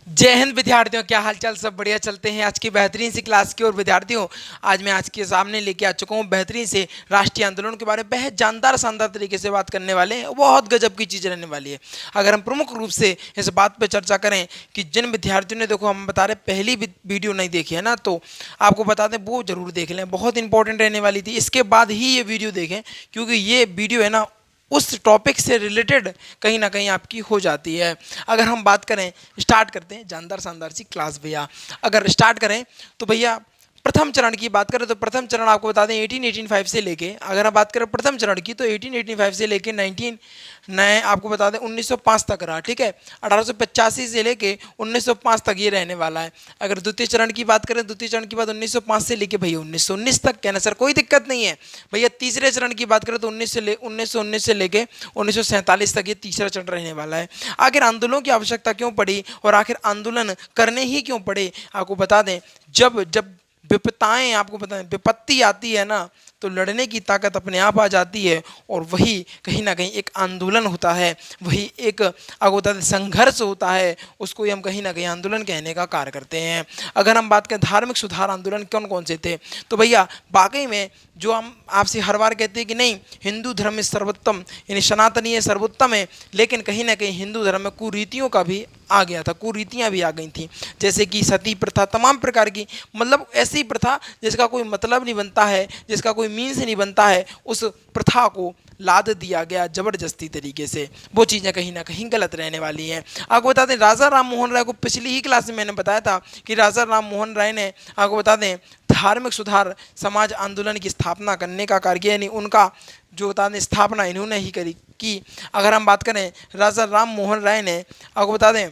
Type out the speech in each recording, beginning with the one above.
जय हिंद विद्यार्थियों, क्या हालचाल। सब बढ़िया चलते हैं आज की बेहतरीन सी क्लास की। और विद्यार्थियों, आज मैं आज के सामने लेके आ चुका हूँ बेहतरीन से राष्ट्रीय आंदोलन के बारे में बेहद जानदार शानदार तरीके से बात करने वाले हैं। बहुत गजब की चीज़ रहने वाली है। अगर हम प्रमुख रूप से इस बात पर चर्चा करें कि जिन विद्यार्थियों ने, देखो हम बता रहे पहली वीडियो नहीं देखी है ना, तो आपको बता दें वो जरूर देख लें, बहुत इंपॉर्टेंट रहने वाली थी। इसके बाद ही ये वीडियो देखें, क्योंकि ये वीडियो है ना उस टॉपिक से रिलेटेड कहीं ना कहीं आपकी हो जाती है। अगर हम बात करें, स्टार्ट करते हैं जानदार शानदार सी क्लास भैया। अगर स्टार्ट करें तो भैया प्रथम चरण की बात करें तो प्रथम चरण आपको बता दें 1885 से लेके, अगर हम बात करें प्रथम चरण की तो 1885 से लेके 19 नए आपको बता दें 1905 तक रहा। ठीक है, 1885 से लेके 1905 तक ये रहने वाला है। अगर द्वितीय चरण की बात करें, द्वितीय चरण की बात 1905 से लेके भैया 1919 तक, कहना सर कोई दिक्कत नहीं है। भैया तीसरे चरण की बात करें तो 1919 से लेके 1947 तक ये तीसरा चरण रहने वाला है। आखिर आंदोलनों की आवश्यकता क्यों पड़ी और आखिर आंदोलन करने ही क्यों पड़े, आपको बता दें जब जब विपत्ताएं, आपको बताएं विपत्ति आती है ना, तो लड़ने की ताकत अपने आप आ जाती है। और वही कहीं ना कहीं एक आंदोलन होता है, वही एक अगोता संघर्ष होता है, उसको ही हम कहीं ना कहीं आंदोलन कहने का कार्य करते हैं। अगर हम बात करें धार्मिक सुधार आंदोलन कौन कौन से थे, तो भैया वाकई में जो हम आपसे हर बार कहते हैं कि नहीं हिंदू धर्म सर्वोत्तम, यानी सनातनी है सर्वोत्तम है, लेकिन कहीं ना कहीं हिंदू धर्म में कुरीतियों का भी आ गया था, कुरीतियाँ भी आ गई थी। जैसे कि सती प्रथा, तमाम प्रकार की, मतलब ऐसी प्रथा जिसका कोई मतलब नहीं बनता है, जिसका कोई मीन्स नहीं बनता है, उस प्रथा को लाद दिया गया ज़बरदस्ती तरीके से। वो चीज़ें कहीं ना कहीं गलत रहने वाली हैं। आपको बता दें राजा राम मोहन राय को पिछली ही क्लास में मैंने बताया था कि राजा राम मोहन राय ने, आपको बता दें, धार्मिक सुधार समाज आंदोलन की स्थापना करने का कार्य किया, यानी उनका जो बता दें स्थापना इन्होंने ही करी की। अगर हम बात करें राजा राम मोहन राय ने, आपको बता दें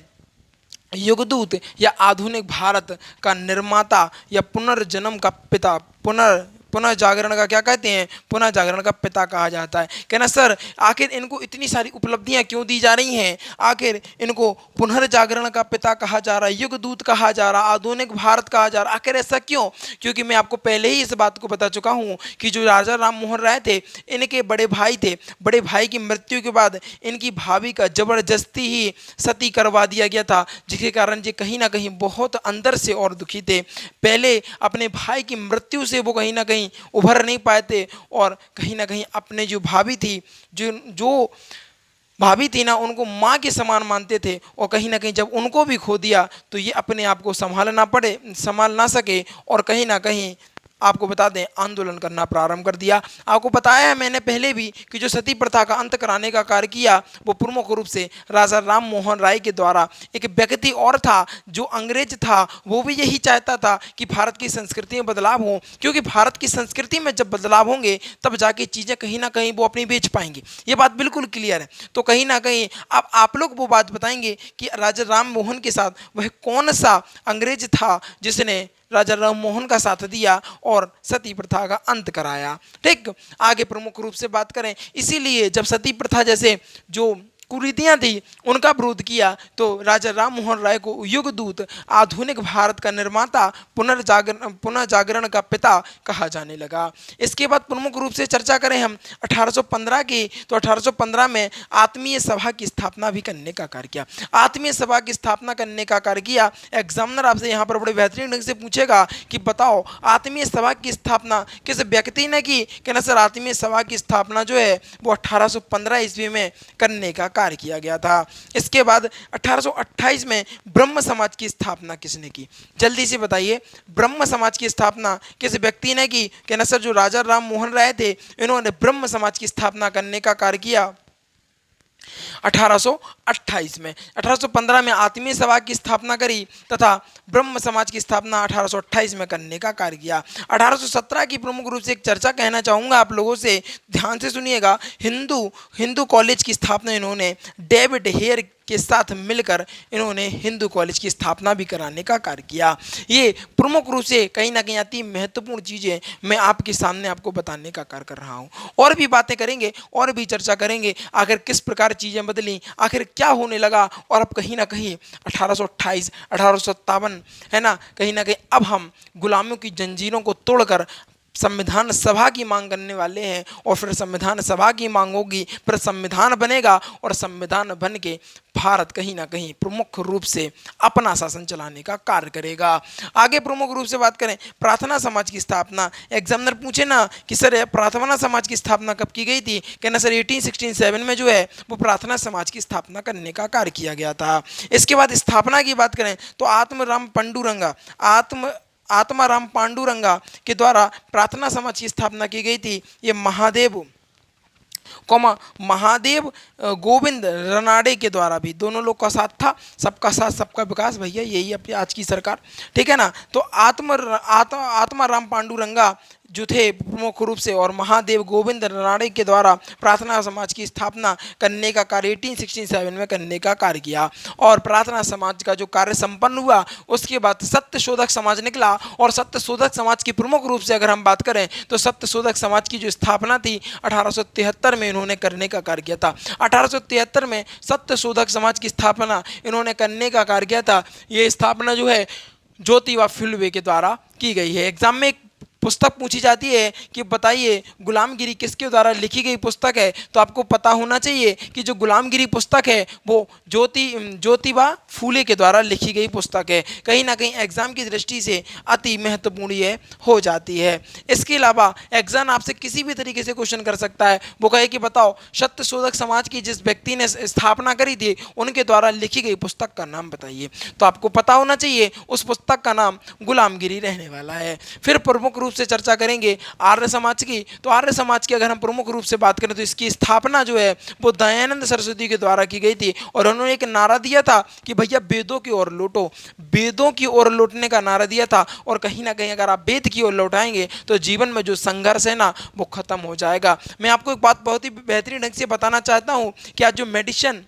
युगदूत या आधुनिक भारत का निर्माता या पुनर्जन्म का पिता, पुनः जागरण का क्या कहते हैं, पुनः जागरण का पिता कहा जाता है। कहना सर आखिर इनको इतनी सारी उपलब्धियां क्यों दी जा रही हैं, आखिर इनको पुनर्जागरण का पिता कहा जा रहा है, युगदूत कहा जा रहा, आधुनिक भारत कहा जा रहा, आखिर ऐसा क्यों? क्योंकि मैं आपको पहले ही इस बात को बता चुका हूँ कि जो राजा राम मोहन राय थे, इनके बड़े भाई थे, बड़े भाई की मृत्यु के बाद इनकी भाभी का जबरदस्ती ही सती करवा दिया गया था, जिसके कारण ये कहीं ना कहीं बहुत अंदर से और दुखी थे। पहले अपने भाई की मृत्यु से वो कहीं ना कहीं उभर नहीं पाए थे, और कहीं ना कहीं अपने जो भाभी थी, जो जो भाभी थी ना, उनको माँ के समान मानते थे, और कहीं ना कहीं जब उनको भी खो दिया तो ये अपने आप को संभाल ना सके, और कहीं ना कहीं आपको बता दें आंदोलन करना प्रारंभ कर दिया। आपको बताया है मैंने पहले भी कि जो सती प्रथा का अंत कराने का कार्य किया वो प्रमुख रूप से राजा राम मोहन राय के द्वारा। एक व्यक्ति और था जो अंग्रेज था, वो भी यही चाहता था कि भारत की संस्कृति में बदलाव हो, क्योंकि भारत की संस्कृति में जब बदलाव होंगे तब जाके चीज़ें कहीं ना कहीं वो अपनी बेच पाएंगे। ये बात बिल्कुल क्लियर है। तो कहीं ना कहीं अब आप लोग वो बात बताएंगे कि राजा राम मोहन के साथ वह कौन सा अंग्रेज था जिसने राजा राम मोहन का साथ दिया और सती प्रथा का अंत कराया। ठीक, आगे प्रमुख रूप से बात करें, इसीलिए जब सती प्रथा जैसे जो कुरीतियां थी उनका विरोध किया तो राजा राम मोहन राय को युगदूत, आधुनिक भारत का निर्माता, पुनः जागरण का पिता कहा जाने लगा। इसके बाद प्रमुख रूप से चर्चा करें हम 1815 की, तो 1815 में आत्मीय सभा की स्थापना भी करने का कार्य किया। आत्मीय सभा की स्थापना करने का कार्य किया। एग्जामिनर आपसे यहाँ पर बड़े बेहतरीन ढंग से पूछेगा कि बताओ आत्मीय सभा की स्थापना किस व्यक्ति ने की। कहना सर आत्मीय सभा की स्थापना जो है वो 1815 ईस्वी में करने का कार्य किया गया था। इसके बाद 1828 में ब्रह्म समाज की स्थापना किसने की, जल्दी से बताइए। ब्रह्म समाज की स्थापना किस व्यक्ति ने की? कहना सर जो राजा राम मोहन राय थे इन्होंने ब्रह्म समाज की स्थापना करने का कार्य किया 1828 में। 1815 में आत्मीय सभा की स्थापना करी तथा ब्रह्म समाज की स्थापना 1828 में करने का कार्य किया। 1817 की प्रमुख रूप से एक चर्चा कहना चाहूँगा आप लोगों से, ध्यान से सुनिएगा। हिंदू कॉलेज की स्थापना इन्होंने डेविड हेयर के साथ मिलकर इन्होंने हिंदू कॉलेज की स्थापना भी कराने का कार्य किया। ये प्रमुख रूप से कहीं ना कहीं अति महत्वपूर्ण चीज़ें मैं आपके सामने आपको बताने का कार्य कर रहा हूँ। और भी बातें करेंगे और भी चर्चा करेंगे, आखिर किस प्रकार चीज़ें बदली, आखिर क्या होने लगा, और अब कहीं ना कहीं 1828 1857 है ना, कहीं अब हम गुलामियों की जंजीरों को तोड़कर संविधान सभा की मांग करने वाले हैं और फिर संविधान सभा की मांग होगी, फिर संविधान बनेगा और संविधान बन के भारत कहीं ना कहीं प्रमुख रूप से अपना शासन चलाने का कार्य करेगा। आगे प्रमुख रूप से बात करें प्रार्थना समाज की स्थापना। एग्जामिनर पूछे ना कि सर प्रार्थना समाज की स्थापना कब की गई थी, कहना सर 1867 में जो है वो प्रार्थना समाज की स्थापना करने का कार्य किया गया था। इसके बाद स्थापना की बात करें तो आत्माराम पांडुरंगा के द्वारा प्रार्थना समाज की स्थापना की गई थी। ये महादेव गोविंद रनाडे के द्वारा भी, दोनों लोग का साथ था, सबका साथ सबका विकास भैया, यही अपनी आज की सरकार, ठीक है ना। तो आत्माराम पांडुरंगा जो थे प्रमुख रूप से और महादेव गोविंद रनाडे के द्वारा प्रार्थना समाज की स्थापना करने का कार्य 1867 में करने का कार्य किया और प्रार्थना समाज का जो कार्य संपन्न हुआ उसके बाद सत्यशोधक समाज निकला। और सत्यशोधक समाज की प्रमुख रूप से अगर हम बात करें तो सत्यशोधक समाज की जो स्थापना थी 1873 में इन्होंने करने का कार्य किया था। 1873 में सत्यशोधक समाज की स्थापना इन्होंने करने का कार्य किया था। ये स्थापना जो है ज्योतिबा फुले के द्वारा की गई है। एग्जाम में पुस्तक पूछी जाती है कि बताइए गुलामगिरी किसके द्वारा लिखी गई पुस्तक है, तो आपको पता होना चाहिए कि जो गुलामगिरी पुस्तक है वो ज्योतिबा फूले के द्वारा लिखी गई पुस्तक है। कहीं ना कहीं एग्जाम की दृष्टि से अति महत्वपूर्ण ये हो जाती है। इसके अलावा एग्जाम आपसे किसी भी तरीके से क्वेश्चन कर सकता है, वो कहे कि बताओ सत्यशोधक समाज की जिस व्यक्ति ने स्थापना करी थी उनके द्वारा लिखी गई पुस्तक का नाम बताइए, तो आपको पता होना चाहिए उस पुस्तक का नाम गुलामगिरी रहने वाला है। फिर प्रमुख रूप से चर्चा करेंगे आर्य समाज की। तो आर्य समाज की अगर हम प्रमुख रूप से बात करें तो इसकी स्थापना जो है वो दयानंद सरस्वती के द्वारा की गई थी और उन्होंने एक नारा दिया था कि भैया वेदों की ओर लौटो, वेदों की ओर लौटने का नारा दिया था। और कहीं ना कहीं अगर आप वेद की ओर लौटाएंगे तो जीवन में जो संघर्ष है ना वो खत्म हो जाएगा। मैं आपको एक बात बहुत ही बेहतरीन ढंग से बताना चाहता हूं कि आज जो मेडिसिन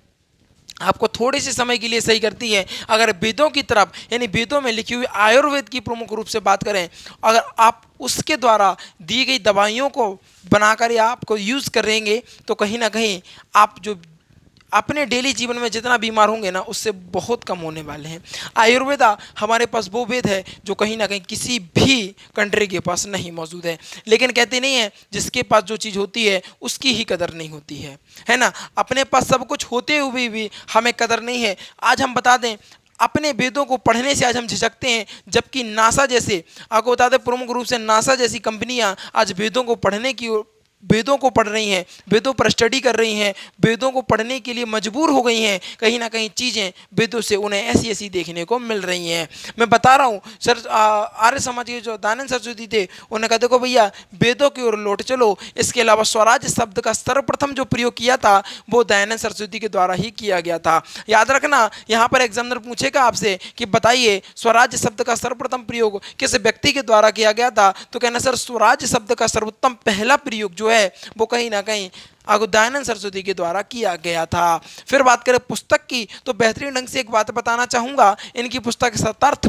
आपको थोड़े से समय के लिए सही करती है, अगर वेदों की तरफ यानी वेदों में लिखी हुई आयुर्वेद की प्रमुख रूप से बात करें, अगर आप उसके द्वारा दी गई दवाइयों को बनाकर या आपको यूज़ करेंगे तो कहीं ना कहीं आप जो अपने डेली जीवन में जितना बीमार होंगे ना उससे बहुत कम होने वाले हैं। आयुर्वेदा हमारे पास वो वेद है जो कहीं ना कहीं किसी भी कंट्री के पास नहीं मौजूद है। लेकिन कहते नहीं है जिसके पास जो चीज़ होती है उसकी ही कदर नहीं होती है ना। अपने पास सब कुछ होते हुए भी हमें कदर नहीं है। आज हम बता दें अपने वेदों को पढ़ने से आज हम झिझकते हैं, जबकि नासा जैसे, आपको बता दें प्रमुख रूप से नासा जैसी कंपनियां आज वेदों को पढ़ने की वेदों को पढ़ रही हैं, वेदों पर स्टडी कर रही हैं, वेदों को पढ़ने के लिए मजबूर हो गई हैं। कहीं ना कहीं चीज़ें वेदों से उन्हें ऐसी ऐसी देखने को मिल रही हैं। मैं बता रहा हूँ सर, आर्य समाज के जो दयानंद सरस्वती थे उन्होंने कहा देखो भैया वेदों की ओर लौट चलो। इसके अलावा स्वराज शब्द का सर्वप्रथम जो प्रयोग किया था वो दयानंद सरस्वती के द्वारा ही किया गया था। याद रखना, यहाँ पर एग्जामिनर पूछेगा आपसे कि बताइए स्वराज शब्द का सर्वप्रथम प्रयोग किस व्यक्ति के द्वारा किया गया था, तो कहना सर स्वराज शब्द का सर्वोत्तम पहला प्रयोग जो है वो कहीं ना कहीं दयानंद सरस्वती के द्वारा किया गया था। फिर बात करें पुस्तक की तो बेहतरीन ढंग से एक बात बताना चाहूंगा, इनकी पुस्तक सतार्थ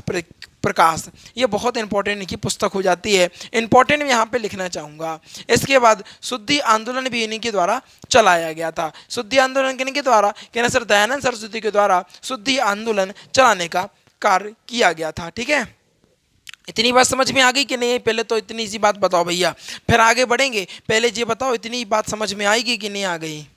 प्रकाश, ये बहुत इंपॉर्टेंट इनकी पुस्तक हो जाती है। इंपॉर्टेंट में यहाँ पे लिखना चाहूंगा। इसके बाद शुद्धि आंदोलन भी इन्हीं के द्वारा चलाया गया था। शुद्धि आंदोलन किन के द्वारा, कहना सर दयानंद सरस्वती के द्वारा शुद्धि आंदोलन चलाने का कार्य किया गया था। ठीक है, इतनी बात समझ में आ गई कि नहीं? पहले तो इतनी सी बात बताओ भैया, फिर आगे बढ़ेंगे। पहले ये बताओ इतनी बात समझ में आएगी कि नहीं आ गई,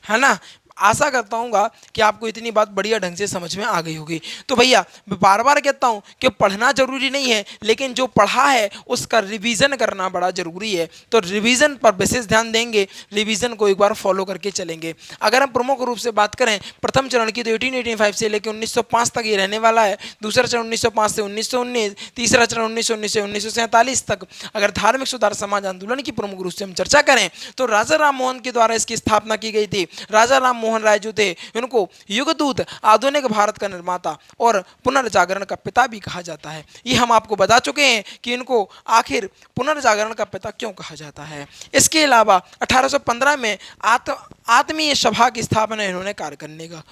है ना। आशा करता हूँ कि आपको इतनी बात बढ़िया ढंग से समझ में आ गई होगी। तो भैया मैं बार बार कहता हूँ कि पढ़ना जरूरी नहीं है, लेकिन जो पढ़ा है उसका रिवीजन करना बड़ा ज़रूरी है। तो रिवीजन पर विशेष ध्यान देंगे, रिवीजन को एक बार फॉलो करके चलेंगे। अगर हम प्रमुख रूप से बात करें प्रथम चरण की तो 1885 से लेकर 1905 तक ये रहने वाला है। दूसरा चरण 1905 से 1919, तीसरा चरण 1919 से 1947 तक। अगर धार्मिक सुधार समाज आंदोलन की प्रमुख रूप से हम चर्चा करें तो राजा राम मोहन के द्वारा इसकी स्थापना की गई थी। राजा राम मोहन राय जो थे इनको युगदूत, आधुनिक भारत का निर्माता और पुनर्जागरण का पिता भी कहा जाता है। ये हम आपको बता चुके हैं कि इनको आखिर पुनर्जागरण का पिता क्यों कहा जाता है। इसके अलावा 1815 में आत्मीय सभा की स्थापना इन्होंने कार्य करने का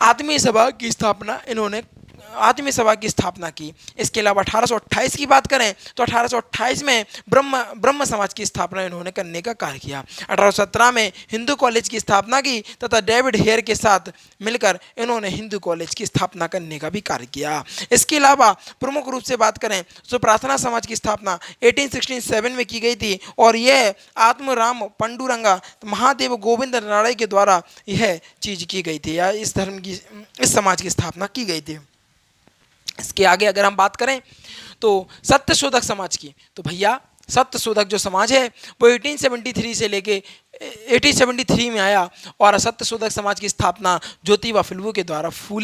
आत्मीय सभा की स्थापना इन्होंने आत्मीय सभा की स्थापना की। इसके अलावा 1828 की बात करें तो 1828 में ब्रह्म समाज की स्थापना इन्होंने करने का कार्य किया। 1817 में हिंदू कॉलेज की स्थापना की तथा डेविड हेयर के साथ मिलकर इन्होंने हिंदू कॉलेज की स्थापना करने का भी कार्य किया। इसके अलावा प्रमुख रूप से बात करें तो प्रार्थना समाज की स्थापना 1867 में की गई थी और यह आत्मराम पंडुरंगा महादेव गोविंद राणा के द्वारा यह चीज की गई थी या इस समाज की स्थापना की गई थी। इसके आगे अगर हम बात करें तो सत्यशोधक समाज की, तो भैया सत्यशोधक जो समाज है वो 1873 से लेके 1873 में आया और सत्यशोधक समाज की स्थापना ज्योतिबा फुले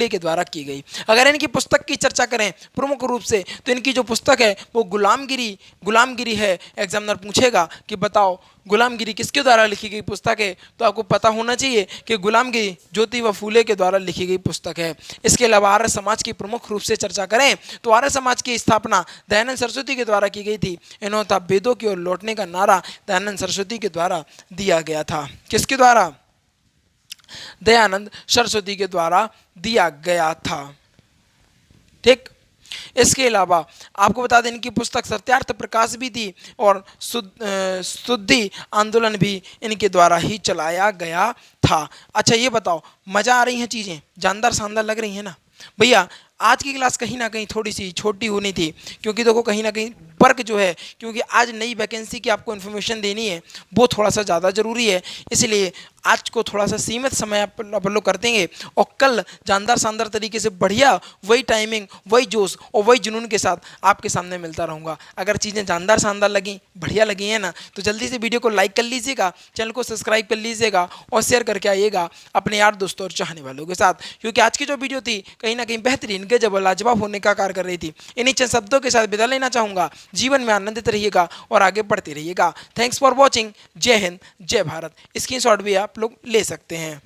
के द्वारा की गई। अगर इनकी पुस्तक की चर्चा करें प्रमुख रूप से तो इनकी जो पुस्तक है वो गुलामगिरी है। एग्जामिनर पूछेगा कि बताओ गुलामगिरी किसके द्वारा लिखी गई पुस्तक है, तो आपको पता होना चाहिए कि गुलामगिरी ज्योतिबा फुले के द्वारा लिखी गई पुस्तक है। इसके अलावा आर्य समाज की प्रमुख रूप से चर्चा करें तो आर्य समाज की स्थापना दयानंद सरस्वती के द्वारा की गई थी। इन्होंने वेदों की ओर लौटने का नारा दयानंद सरस्वती के द्वारा दिया गया था। किसके द्वारा? दयानंद सरस्वती के द्वारा दिया गया था। ठीक। इसके अलावा आपको बता दें इनकी पुस्तक सत्यार्थ प्रकाश भी थी और शुद्धि आंदोलन भी इनके द्वारा ही चलाया गया था। अच्छा ये बताओ, मजा आ रही हैं चीजें, जानदार शानदार लग रही है ना भैया? आज की क्लास कहीं ना कहीं थोड़ी सी छोटी होनी थी क्योंकि देखो कहीं ना कहीं वर्क जो है, क्योंकि आज नई वैकेंसी की आपको इन्फॉर्मेशन देनी है वो थोड़ा सा ज़्यादा ज़रूरी है, इसलिए आज को थोड़ा सा सीमित समय अपन लोग कर देंगे और कल जानदार शानदार तरीके से बढ़िया वही टाइमिंग वही जोश और वही जुनून के साथ आपके सामने मिलता रहूँगा। अगर चीज़ें जानदार शानदार लगी बढ़िया लगी हैं ना तो जल्दी से वीडियो को लाइक कर लीजिएगा, चैनल को सब्सक्राइब कर लीजिएगा और शेयर करके आइएगा अपने यार दोस्तों और चाहने वालों के साथ, क्योंकि आज की जो वीडियो थी कहीं ना कहीं बेहतरीन गजब लाजवाब होने का कार्य कर रही थी। इन्हीं चंद शब्दों के साथ विदा लेना चाहूँगा। जीवन में आनंदित रहिएगा और आगे बढ़ते रहिएगा। Thanks for watching. जय हिंद, जय भारत। स्क्रीनशॉट भी आप लोग ले सकते हैं।